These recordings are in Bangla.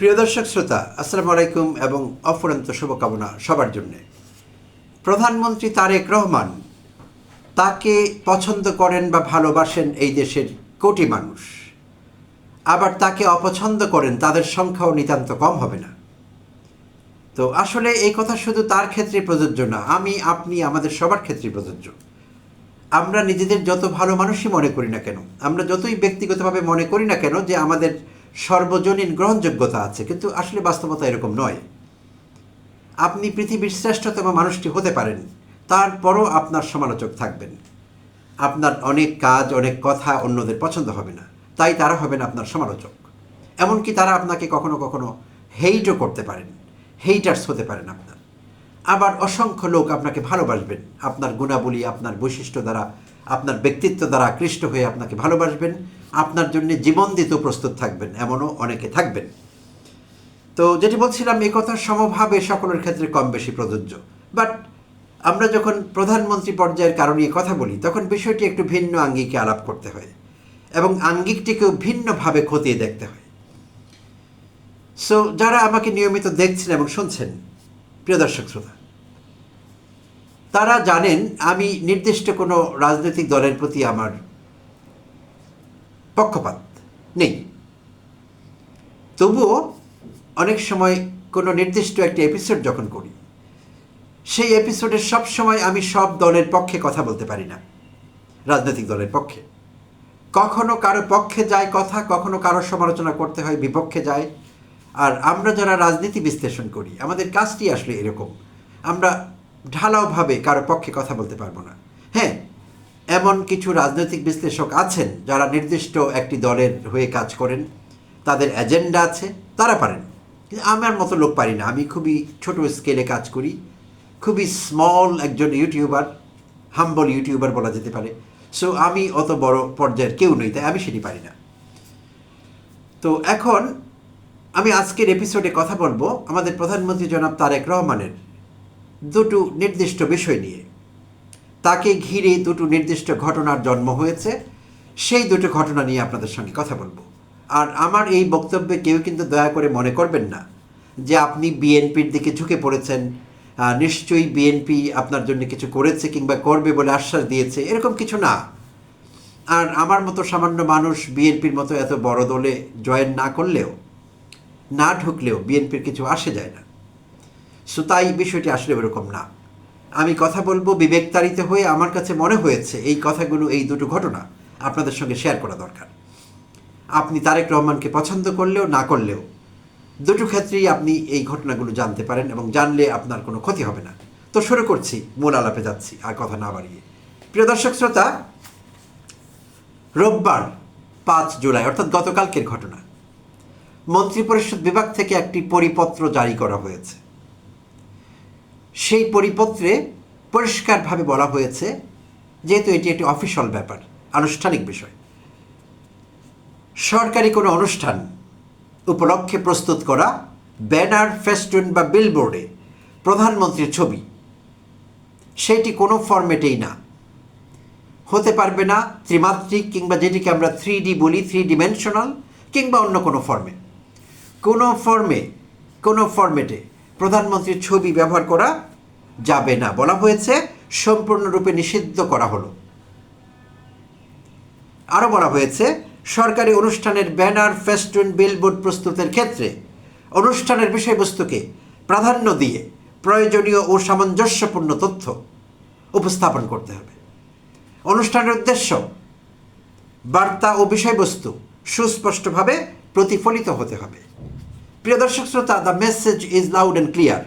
প্রিয় দর্শক শ্রোতা, আসসালামু আলাইকুম এবং অফুরন্ত শুভকামনা সবার জন্যে। প্রধানমন্ত্রী তারেক রহমান, তাকে পছন্দ করেন বা ভালোবাসেন এই দেশের কোটি মানুষ, আবার তাকে অপছন্দ করেন তাদের সংখ্যাও নিতান্ত কম হবে না। তো আসলে এই কথা শুধু তার ক্ষেত্রে প্রযোজ্য না, আমি আপনি আমাদের সবার ক্ষেত্রে প্রযোজ্য। আমরা নিজেদের যত ভালো মানুষই মনে করি না কেন, আমরা যতই ব্যক্তিগতভাবে মনে করি না কেন যে আমাদের সর্বজনীন গ্রহণযোগ্যতা আছে, কিন্তু আসলে বাস্তবতা এরকম নয়। আপনি পৃথিবীর শ্রেষ্ঠতম মানুষটি হতে পারেন, তারপরও আপনার সমালোচক থাকবেন। আপনার অনেক কাজ, অনেক কথা অন্যদের পছন্দ হবে না, তাই তারা হবেন আপনার সমালোচক। এমনকি তারা আপনাকে কখনো কখনো হেইটও করতে পারেন, হেইটার্স হতে পারেন আপনার। আবার অসংখ্য লোক আপনাকে ভালোবাসবেন, আপনার গুণাবলী, আপনার বৈশিষ্ট্য দ্বারা, আপনার ব্যক্তিত্ব দ্বারা আকৃষ্ট হয়ে আপনাকে ভালোবাসবেন, আপনার জন্য জীবন দিতেও প্রস্তুত থাকবেন, এমনও অনেকে থাকবেন। তো যেটি বলছিলাম, এই কথা সমভাবে সকলের ক্ষেত্রে কম বেশি প্রযোজ্য। বাট আমরা যখন প্রধানমন্ত্রী পর্যায়ের কারণ নিয়ে কথা বলি, তখন বিষয়টি একটু ভিন্ন আঙ্গিকে আলাপ করতে হয় এবং আঙ্গিকটিকেও ভিন্নভাবে খতিয়ে দেখতে হয়। সো যারা আমাকে নিয়মিত দেখছেন এবং শুনছেন, প্রিয় দর্শক শ্রোতা, তারা জানেন আমি নির্দিষ্ট কোনো রাজনৈতিক দলের প্রতি আমার পক্ষপাত নেই। তবুও অনেক সময় কোনো নির্দিষ্ট একটি এপিসোড যখন করি, সেই এপিসোডে সব সময় আমি সব দলের পক্ষে কথা বলতে পারি না, রাজনৈতিক দলের পক্ষে। কখনো কারো পক্ষে যায় কথা, কখনো কারো সমালোচনা করতে হয়, বিপক্ষে যায়। আর আমরা যারা রাজনীতি বিশ্লেষণ করি, আমাদের কাজটি আসলে এরকম, আমরা ঢালাওভাবে কারো পক্ষে কথা বলতে পারবো না। হ্যাঁ, এমন কিছু রাজনৈতিক বিশ্লেষক আছেন যারা নির্দিষ্ট একটি দলের হয়ে কাজ করেন, তাদের এজেন্ডা আছে, তারা পারেন। কিন্তু আমার মতো লোক পারি না। আমি খুবই ছোট স্কেলে কাজ করি, খুবই স্মল একজন ইউটিউবার, হাম্বল ইউটিউবার বলা যেতে পারে। সো আমি অত বড় পর্যায়ের কেউ নই, তাই আমি সেটি পারি না। তো এখন আমি আজকের এপিসোডে কথা বলবো আমাদের প্রধানমন্ত্রী জনাব তারেক রহমানের দুটো নির্দিষ্ট বিষয় নিয়ে। তাকে ঘিরে দুটো নির্দিষ্ট ঘটনার জন্ম হয়েছে, সেই দুটো ঘটনা নিয়ে আপনাদের সঙ্গে কথা বলবো। আর আমার এই বক্তব্যে কেউ কিন্তু দয়া করে মনে করবেন না যে আপনি বিএনপির দিকে ঝুঁকে পড়েছেন, নিশ্চয়ই বিএনপি আপনার জন্য কিছু করেছে কিংবা করবে বলে আশ্বাস দিয়েছে, এরকম কিছু না। আর আমার মতো সামান্য মানুষ বিএনপির মতো এত বড় দলে জয়েন না করলেও, না ঢুকলেও বিএনপির কিছু আসে যায় না। সো তাই বিষয়টি আসলে ওরকম না। আমি কথা বলবো বিবেকতাড়িত হয়ে। আমার কাছে মনে হয়েছে এই কথাগুলো, এই দুটো ঘটনা আপনাদের সঙ্গে শেয়ার করা দরকার। আপনি তারেক রহমানকে পছন্দ করলেও না করলেও দুটো ক্ষেত্রেই আপনি এই ঘটনাগুলো জানতে পারেন এবং জানলে আপনার কোনো ক্ষতি হবে না। তো শুরু করছি, মূল আলাপে যাচ্ছি আর কথা না বাড়িয়ে। প্রিয় দর্শক শ্রোতা, রোববার 5 জুলাই অর্থাৎ গতকালকের ঘটনা, মন্ত্রিপরিষদ বিভাগ থেকে একটি পরিপত্র জারি করা হয়েছে। সেই পরিপত্রে পরিষ্কারভাবে বলা হয়েছে, যেহেতু এটি একটি অফিসিয়াল ব্যাপার, আনুষ্ঠানিক বিষয়, সরকারি কোনো অনুষ্ঠান উপলক্ষে প্রস্তুত করা ব্যানার, ফেস্টুন বা বিলবোর্ডে প্রধানমন্ত্রীর ছবি, সেটি কোনো ফরম্যাটেই না, হতে পারবে না ত্রিমাত্রিক কিংবা যেটিকে আমরা 3D বলি, 3 ডিমেনশনাল, কিংবা অন্য কোনো ফর্মে। কোনো ফরম্যাটে প্রধানমন্ত্রীর ছবি ব্যবহার করা যাবে না বলা হয়েছে, সম্পূর্ণরূপে নিষিদ্ধ করা হলো। আরও বলা হয়েছে, সরকারি অনুষ্ঠানের ব্যানার, ফেস্টুন, বিলবোর্ড প্রস্তুতের ক্ষেত্রে অনুষ্ঠানের বিষয়বস্তুকে প্রাধান্য দিয়ে প্রয়োজনীয় ও সামঞ্জস্যপূর্ণ তথ্য উপস্থাপন করতে হবে। অনুষ্ঠানের উদ্দেশ্য, বার্তা ও বিষয়বস্তু সুস্পষ্টভাবে প্রতিফলিত হতে হবে। প্রিয় দর্শক শ্রোতা, the message is loud and clear.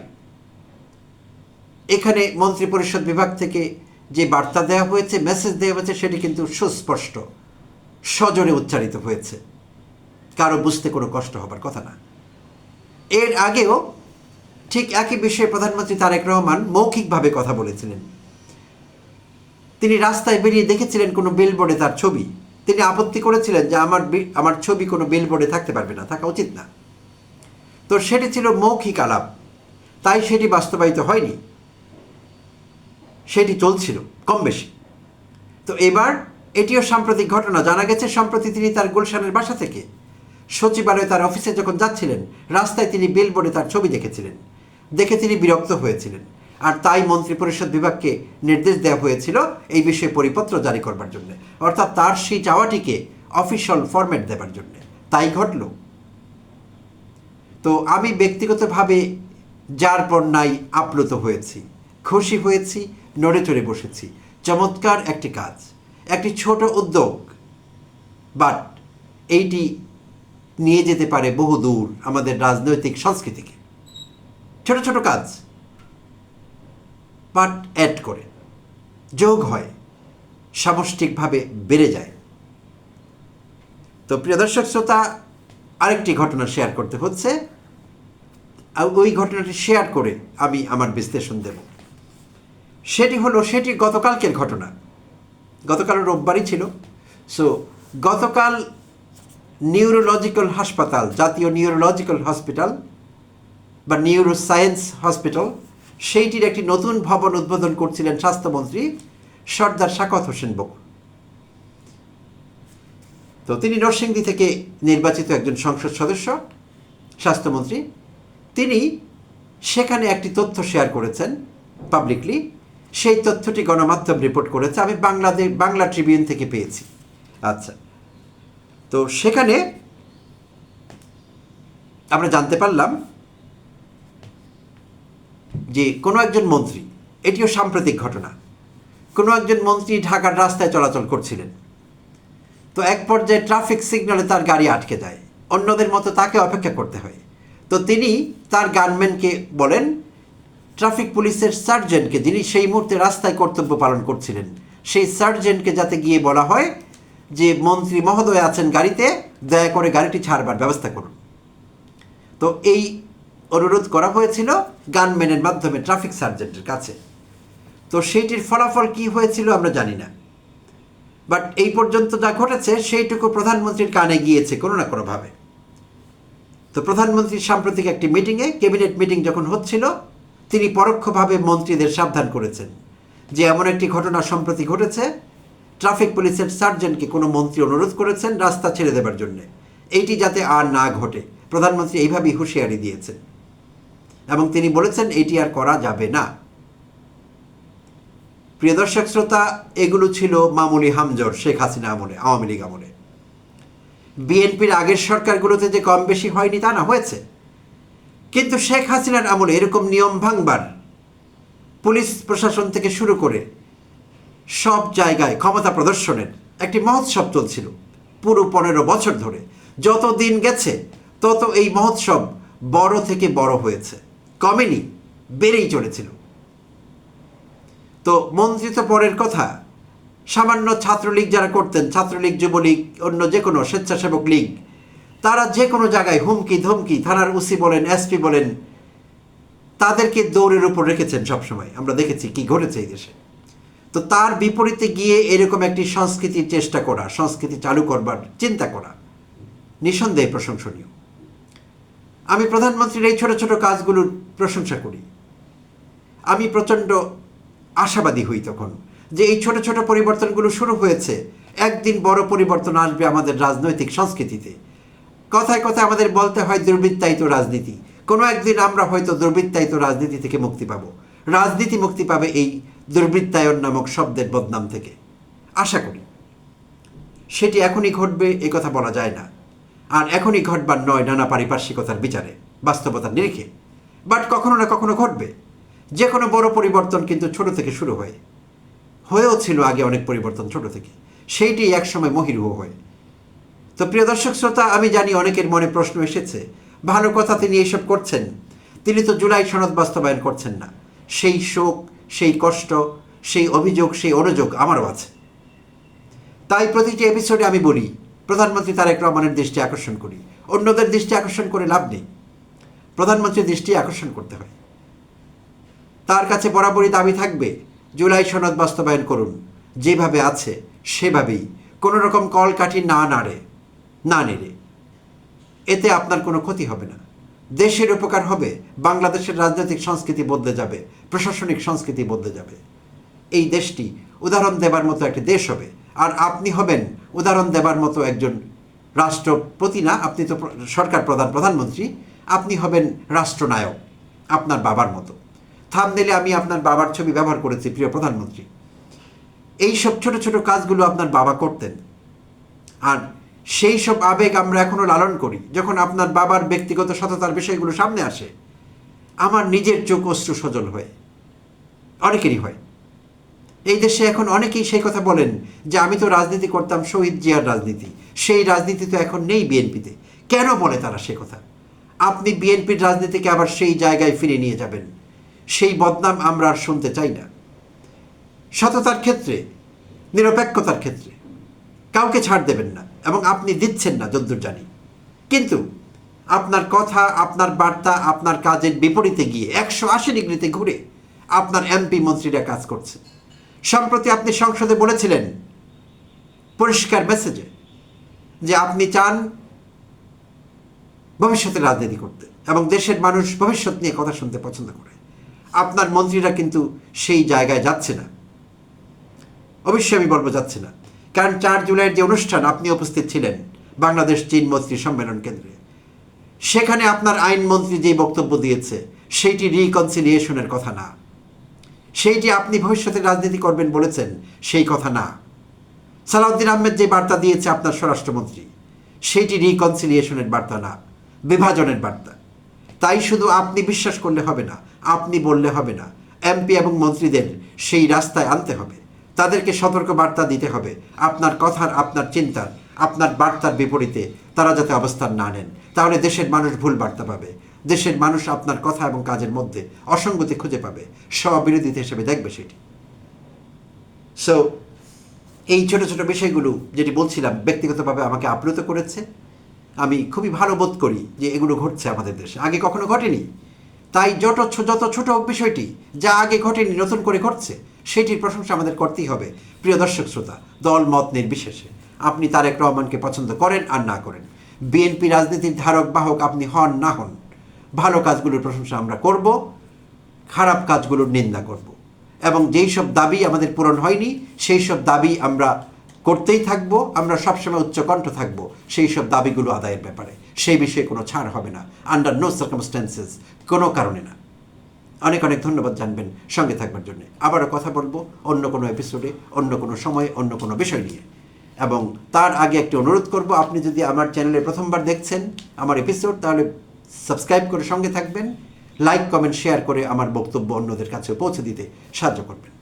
এখানে মন্ত্রিপরিষদ বিভাগ থেকে যে বার্তা দেওয়া হয়েছে, মেসেজ দেওয়া হয়েছে, সেটি কিন্তু সুস্পষ্ট, সজোরে উচ্চারিত হয়েছে, কারো বুঝতে কোনো কষ্ট হবার কথা না। এর আগেও ঠিক একই বিষয়ে প্রধানমন্ত্রী তারেক রহমান মৌখিকভাবে কথা বলেছিলেন। তিনি রাস্তায় বেরিয়ে দেখেছিলেন কোনো বিলবোর্ডে তার ছবি, তিনি আপত্তি করেছিলেন যে আমার ছবি কোনো বিলবোর্ডে থাকতে পারবে না, থাকা উচিত না। তো সেটি ছিল মৌখিক আলাপ, তাই সেটি বাস্তবায়িত হয়নি, সেটি চলছিল কম বেশি। তো এবার এটিও সাম্প্রতিক ঘটনা। জানা গেছে সম্প্রতি তিনি তার গুলশানের বাসা থেকে সচিবালয়ে তার অফিসে যখন যাচ্ছিলেন রাস্তায় তিনি বিলবোর্ডে তার ছবি দেখেছিলেন, দেখে তিনি বিরক্ত হয়েছিলেন, আর তাই মন্ত্রিপরিষদ বিভাগকে নির্দেশ দেওয়া হয়েছিল এই বিষয়ে পরিপত্র জারি করবার জন্য, অর্থাৎ তার সেই চাওয়াটিকে অফিসিয়াল ফরম্যাট দেবার জন্য। তাই ঘটল। তো আমি ব্যক্তিগতভাবে যার বন্যায় আপ্লুত হয়েছি, খুশি হয়েছি, নড়ে চড়ে বসেছি। চমৎকার একটি কাজ, একটি ছোট উদ্যোগ, বাট এইটি নিয়ে যেতে পারে বহু দূর আমাদের রাজনৈতিক সংস্কৃতিকে। ছোট ছোট কাজ বাট অ্যাড করে, যোগ হয়, সামষ্টিকভাবে বেড়ে যায়। তো প্রিয় দর্শক শ্রোতা, আরেকটি ঘটনা শেয়ার করতে হচ্ছে, ওই ঘটনাটি শেয়ার করে আমি আমার বিশ্লেষণ দেব। সেটি গতকালকের ঘটনা। গতকাল রোববারই ছিল। সো গতকাল নিউরোলজিক্যাল হাসপাতাল, জাতীয় নিউরোলজিক্যাল হসপিটাল বা নিউরো সায়েন্স হসপিটাল, সেইটির একটি নতুন ভবন উদ্বোধন করছিলেন স্বাস্থ্যমন্ত্রী সর্দার শাকত হোসেন বকুল। তো তিনি নরসিংদী থেকে নির্বাচিত একজন সংসদ সদস্য, স্বাস্থ্যমন্ত্রী। তিনি সেখানে একটি তথ্য শেয়ার করেছেন পাবলিকলি। সেই তথ্যটি গণমাধ্যম রিপোর্ট করেছে, আমি বাংলা ট্রিবিউন থেকে পেয়েছি। আচ্ছা, তো সেখানে আমরা জানতে পারলাম যে কোনো একজন মন্ত্রী, এটিও সাম্প্রতিক ঘটনা, কোনো একজন মন্ত্রী ঢাকার রাস্তায় চলাচল করছিলেন। তো এক পর্যায়ে ট্রাফিক সিগন্যালে তার গাড়ি আটকে যায়, অন্যদের মতো তাকে অপেক্ষা করতে হয়। তো তিনি তার গানম্যানকে বলেন, ট্রাফিক পুলিশের সার্জেন্টকে, যিনি সেই মুহূর্তে রাস্তায় কর্তব্য পালন করছিলেন, সেই সার্জেন্টকে যাতে গিয়ে বলা হয় যে মন্ত্রী মহোদয় আছেন গাড়িতে, দয়া করে গাড়িটি ছাড়বার ব্যবস্থা করুন। তো এই অনুরোধ করা হয়েছিল গানম্যানের মাধ্যমে ট্রাফিক সার্জেন্টের কাছে। তো সেইটির ফলাফল কি হয়েছিল আমরা জানি না, বাট এই পর্যন্ত যা ঘটেছে সেইটুকু প্রধানমন্ত্রীর কানে গিয়েছে কোনো না কোনোভাবে। তো প্রধানমন্ত্রীর সাম্প্রতিক একটি মিটিংয়ে, ক্যাবিনেট মিটিং যখন হচ্ছিল, তিনি পরোক্ষভাবে মন্ত্রীদের সাবধান করেছেন যে এমন একটি ঘটনা সম্প্রতি ঘটেছে, ট্রাফিক পুলিশের সার্জেন্টকে কোনো মন্ত্রী অনুরোধ করেছেন রাস্তা ছেড়ে দেবার জন্য, এইটি যাতে আর না ঘটে। প্রধানমন্ত্রী এইভাবেই হুঁশিয়ারি দিয়েছেন এবং তিনি বলেছেন এটি আর করা যাবে না। প্রিয় দর্শক শ্রোতা, এগুলো ছিল মামুলি হামজর শেখ হাসিনা আমলে, আওয়ামী লীগ আমলে। বিএনপির আগের সরকারগুলোতে যে কম বেশি হয়নি তা না, হয়েছে। কিন্তু শেখ হাসিনার আমলে এরকম নিয়ম ভাঙবার, পুলিশ প্রশাসন থেকে শুরু করে সব জায়গায় ক্ষমতা প্রদর্শনের একটি মহোৎসব চলছিল পুরো 15 বছর ধরে। যত দিন গেছে তত এই মহোৎসব বড় থেকে বড় হয়েছে, কমেনি, বেড়েই চলেছিল। তো মন্ত্রী তো পরের কথা, সামান্য ছাত্রলীগ যারা করতেন, ছাত্রলীগ, যুবলীগ, অন্য যে কোনো স্বেচ্ছাসেবক লীগ, তারা যে কোনো জায়গায় হুমকি ধমকি, থানার ওসি বলেন, এসপি বলেন, তাদেরকে দৌড়ের উপর রেখেছেন সবসময়। আমরা দেখেছি কি ঘটেছে এই দেশে। তো তার বিপরীতে গিয়ে এরকম একটি সংস্কৃতির চেষ্টা করা, সংস্কৃতি চালু করবার চিন্তা করা নিঃসন্দেহে প্রশংসনীয়। আমি প্রধানমন্ত্রীর এই ছোট ছোট কাজগুলোর প্রশংসা করি। আমি প্রচণ্ড আশাবাদী হই তখন যে এই ছোট ছোট পরিবর্তনগুলো শুরু হয়েছে, একদিন বড় পরিবর্তন আসবে আমাদের রাজনৈতিক সংস্কৃতিতে। কথায় কথায় আমাদের বলতে হয় দুর্বৃত্তায়িত রাজনীতি, কোনো একদিন আমরা হয়তো দুর্বৃত্তায়িত রাজনীতি থেকে মুক্তি পাব। রাজনীতি মুক্তি পাবে এই দুর্বৃত্তায়ন নামক শব্দের বদনাম থেকে, আশা করি। সেটি এখনই ঘটবে এ কথা বলা যায় না, আর এখনই ঘটবার নয় নানা পারিপার্শ্বিকতার বিচারে, বাস্তবতার নিরিখে, বাট কখনো না কখনো ঘটবে। যে কোনো বড় পরিবর্তন কিন্তু ছোট থেকে শুরু হয়, হয়েও ছিল আগে অনেক পরিবর্তন ছোট থেকে, সেইটি একসময় মহিরুহ হয়। তো প্রিয় দর্শক শ্রোতা, আমি জানি অনেকের মনে প্রশ্ন এসেছে, ভালো কথা তিনি এইসব করছেন, তিনি তো জুলাই সনদ বাস্তবায়ন করছেন না। সেই শোক, সেই কষ্ট, সেই অভিযোগ, সেই অনুযোগ আমারও আছে। তাই প্রতিটি এপিসোডে আমি বলি, প্রধানমন্ত্রী তারেক রহমানের দৃষ্টি আকর্ষণ করি। অন্যদের দৃষ্টি আকর্ষণ করে লাভ নেই, প্রধানমন্ত্রীর দৃষ্টি আকর্ষণ করতে হয়। তার কাছে বরাবরই দাবি থাকবে, জুলাই সনদ বাস্তবায়ন করুন, যেভাবে আছে সেভাবেই, কোনো রকম কলকাঠি না নেড়ে। এতে আপনার কোনো ক্ষতি হবে না, দেশের উপকার হবে, বাংলাদেশের রাজনৈতিক সংস্কৃতি বদলে যাবে, প্রশাসনিক সংস্কৃতি বদলে যাবে। এই দেশটি উদাহরণ দেবার মতো একটি দেশ হবে, আর আপনি হবেন উদাহরণ দেবার মতো একজন রাষ্ট্রপতি না, আপনি তো সরকার প্রধানমন্ত্রী, আপনি হবেন রাষ্ট্রনায়ক আপনার বাবার মতো। থাম্বনেইলে আমি আপনার বাবার ছবি ব্যবহার করেছি, প্রিয় প্রধানমন্ত্রী। এই সব ছোট ছোট কাজগুলো আপনার বাবা করতেন, আর সেই সব আবেগ আমরা এখনও লালন করি। যখন আপনার বাবার ব্যক্তিগত সততার বিষয়গুলো সামনে আসে, আমার নিজের চোখ অশ্রু সজল হয়, অনেকেরই হয়। এই দেশে এখন অনেকেই সেই কথা বলেন যে আমি তো রাজনীতি করতাম শহীদ জিয়ার রাজনীতি, সেই রাজনীতি তো এখন নেই বিএনপিতে। কেন বলে তারা সে কথা? আপনি বিএনপির রাজনীতিকে আবার সেই জায়গায় ফিরে নিয়ে যাবেন, সেই বদনাম আমরা আর শুনতে চাই না। সততার ক্ষেত্রে, নিরপেক্ষতার ক্ষেত্রে কাউকে ছাড় দেবেন না, এবং আপনি দিচ্ছেন না যদ্দূর জানি। কিন্তু আপনার কথা, আপনার বার্তা, আপনার কাজের বিপরীতে গিয়ে 180 ডিগ্রিতে ঘুরে আপনার এমপি মন্ত্রীরা কাজ করছে। সম্প্রতি আপনি সংসদে বলেছিলেন পরিষ্কার মেসেজে যে আপনি চান ভবিষ্যতে রাজনীতি করতে, এবং দেশের মানুষ ভবিষ্যৎ নিয়ে কথা শুনতে পছন্দ করে। আপনার মন্ত্রীরা কিন্তু সেই জায়গায় যাচ্ছে না, অবশ্যই আমি বলবো যাচ্ছে না। কারণ 4 জুলাইয়ের যে অনুষ্ঠান আপনি উপস্থিত ছিলেন বাংলাদেশ চীন মৈত্রী সম্মেলন কেন্দ্রে, সেখানে আপনার আইনমন্ত্রী যে বক্তব্য দিয়েছে সেইটি রিকনসিলিয়েশনের কথা না, সেইটি আপনি ভবিষ্যতে রাজনীতি করবেন বলেছেন সেই কথা না। সালাউদ্দিন আহমেদ যে বার্তা দিয়েছে আপনার স্বরাষ্ট্রমন্ত্রী, সেইটি রিকনসিলিয়েশনের বার্তা না, বিভাজনের বার্তা। তাই শুধু আপনি বিশ্বাস করলে হবে না, আপনি বললে হবে না, এমপি এবং মন্ত্রীদের সেই রাস্তায় আনতে হবে, তাদেরকে সতর্ক বার্তা দিতে হবে। আপনার কথার, আপনার চিন্তার, আপনার বার্তার বিপরীতে তারা যাতে অবস্থান না নেন, তাহলে দেশের মানুষ ভুল বার্তা পাবে। দেশের মানুষ আপনার কথা এবং কাজের মধ্যে অসঙ্গতি খুঁজে পাবে, স্ববিরোধিতা হিসেবে দেখবে সেটি। সো এই ছোট ছোট বিষয়গুলো যেটি বলছিলাম ব্যক্তিগতভাবে আমাকে আপ্লুত করেছে। আমি খুবই ভালো বোধ করি যে এগুলো ঘটছে আমাদের দেশে, আগে কখনো ঘটেনি। তাই যত ছোট বিষয়টি যা আগে ঘটেনি নতুন করে ঘটছে, সেটির প্রশংসা আমাদের করতেই হবে। প্রিয় দর্শক শ্রোতা, দল মত নির্বিশেষে আপনি তারেক রহমানকে পছন্দ করেন আর না করেন, বিএনপি রাজনীতির ধারক বাহক আপনি হন না হন, ভালো কাজগুলোর প্রশংসা আমরা করব, খারাপ কাজগুলোর নিন্দা করব, এবং যেই সব দাবি আমাদের পূরণ হয়নি সেই সব দাবি আমরা করতেই থাকব। আমরা সবসময় উচ্চকণ্ঠ থাকব সেই সব দাবিগুলো আদায়ের ব্যাপারে, সেই বিষয়ে কোনো ছাড় হবে না, আন্ডার নো সার্কামস্ট্যান্সেস, কোনো কারণে না। অনেক অনেক ধন্যবাদ জানবেন সঙ্গে থাকবার জন্য। আবারও কথা বলবো অন্য কোনো এপিসোডে, অন্য কোনো সময়ে, অন্য কোনো বিষয় নিয়ে। এবং তার আগে একটি অনুরোধ করব, আপনি যদি আমার চ্যানেলে প্রথমবার দেখছেন আমার এপিসোড, তাহলে সাবস্ক্রাইব করে সঙ্গে থাকবেন, লাইক কমেন্ট শেয়ার করে আমার বক্তব্য অন্যদের কাছে পৌঁছে দিতে সাহায্য করবেন।